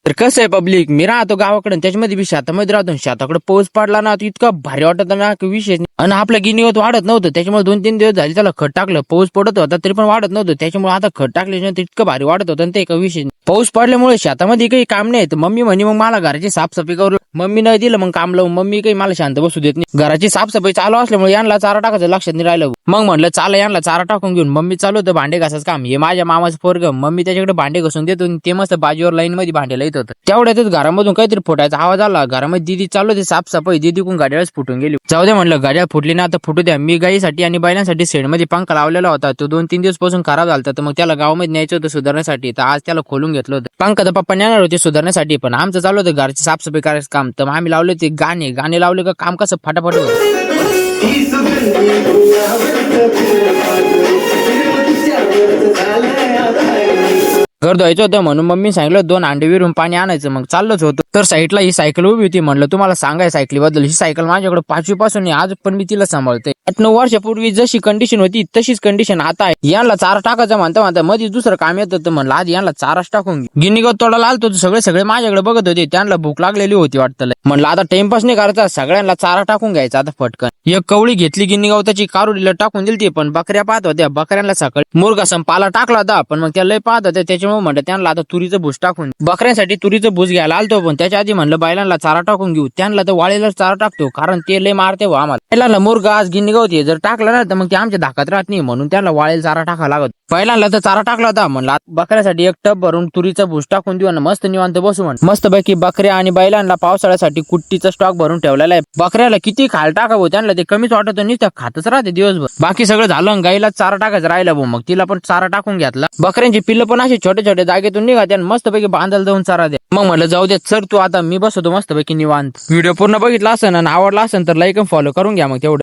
तर कसं आहे पब्लिक, मी राहतो गावाकडे त्याच्यामध्ये बी शेतामध्ये राहतो. शेताकडे पाऊस पडला ना तर इतका भारी वाटत ना की विशेष नाही. आणि आपलं गिनीवत वाढत नव्हतं, त्याच्यामुळे 2-3 दिवस झाले त्याला खत टाकलं. पाऊस पडत होता तरी पण वाढत नव्हतं, त्याच्यामुळे आता खत टाकल्यानंतर इतकं भारी वाढत होतं. आणि ते काही विशेष नाही. पाऊस पडल्यामुळे शेतामध्ये काही काम नाही. तर मम्मी म्हणे मग मला घराची साफसफाई करू. मम्मी नाही दिलं मग काम लावून. मम्मी काही मला शांत बसू देत नाही. घराची साफसफाई चालू असल्यामुळे यांना चारा टाकायचं लक्षात नाही राहिलं. मग म्हणलं चाला यांना चारा टाकून घेऊन. मम्मी चालू होतं भांडे घासायचं काम. हे माझ्या मामाचं पोरग, मम्मी त्याच्याकडे भांडे घासून देतो. ते मस्त बाजूवर लाईन मध्ये भांड्याला येत होतं. तेवढ्यातच घरामधून काहीतरी फुटायचा आवाज आला. घरामध्ये दीदी चालू होती साफसफाई. दीदी कोण गाड्यालाच फुटून गेली. जाऊ दे म्हणलं, गाड्या फुटली ना आता फुटू द्या. मी गाईसाठी आणि बैलांसाठी शेडमध्ये पंखा लावलेला होता. तो 2-3 दिवस पासून खराब झाला. तर मग त्याला गावामध्ये न्यायचं होतं सुधारण्यासाठी. तर आज त्याला खोलून घेतलं होतं. पंखा तर पप्पा येणार होते सुधारण्यासाठी, पण आमचं चालू होतं घरची साफसफाई करायचं काम. तर आम्ही लावले ते गाणे लावले का काम कसं फटाफट होतं. घर धुवायचं होतं म्हणून मम्मी सांगितलं 2 अंडे विरून पाणी आणायचं. मग चाललंच होतं. तर साईडला ही सायकल उभी होती. म्हणलं तुम्हाला सांगाय सायकलीबद्दल. ही सायकल माझ्याकडे 5वी पासून आज पण मी तिला सांभाळते. 8-9 वर्षापूर्वी जशी कंडिशन होती तशीच कंडिशन आता आहे. यांना चारा टाकायचं म्हणता मध्ये दुसरं काम येत होतं. म्हणलं आज यांना चाराच टाकून गिनीगत तोडायला आलतो. सगळे माझ्याकडे बघत होते. त्यांना भूक लागलेली होती वाटतं. म्हणलं आता टाइमपास नाही करायचा, सगळ्यांना चारा टाकून घ्यायचा आता फटकन. एक कवळी घेतली गिनीगावताची, कारुडीला टाकून दिली ती. पण बकऱ्या पाहत होत्या. बकऱ्यांना सकाळी मुरगासम पाला टाकला होता, पण मग त्या लय पाहत होत्या. त्याच्यामुळे म्हणलं त्यांना आता तुरीचं भूस टाकून. बकऱ्यांसाठी तुरीचं भूस घ्यायला आलतो, पण त्याच्या आधी म्हणलं बैलांना चारा टाकून घेऊ. त्यांना तर वाळेला चारा टाकतो, कारण ते लय मारते हो आम्हाला. बैलांना मुरगा आज गिनीगावती जर टाकला ना तर मग ते आमच्या धाकात राहत नाही, म्हणून त्यांना वाळेला चारा टाकावा लागत. बैलांना तर चारा टाकला होता. म्हणलं बकऱ्यासाठी एक टब भरून तुरीचा भूस टाकून देऊ आणि मस्त निवांत बसू. म्हण मस्त पैकी बकऱ्या आणि बैलांना पावसाळ्यासाठी कुट्टीचा स्टॉक भरून ठेवलेला आहे. बकऱ्याला किती खायला टाकावं त्यांना ते कमीच वाटत नाही, त्या खातच राहते दिवसभर. बाकी सगळं झालं. गाईला चारा टाकायचं राहिला भाऊ, मग तिला पण चारा टाकून घेतला. बकऱ्यांची पिल्लं पण अशी छोटे छोटे जागेतून निघात आणि मस्त पैकी बांधायला जाऊन चारा द्या. मग म्हणलं जाऊ दे सर, तू आता मी बसवतो मस्त पैकी निवांत. व्हिडिओ पूर्ण बघितला असेल आणि आवडला असेल तर लाईक आणि फॉलो करून घ्या मग तेवढं.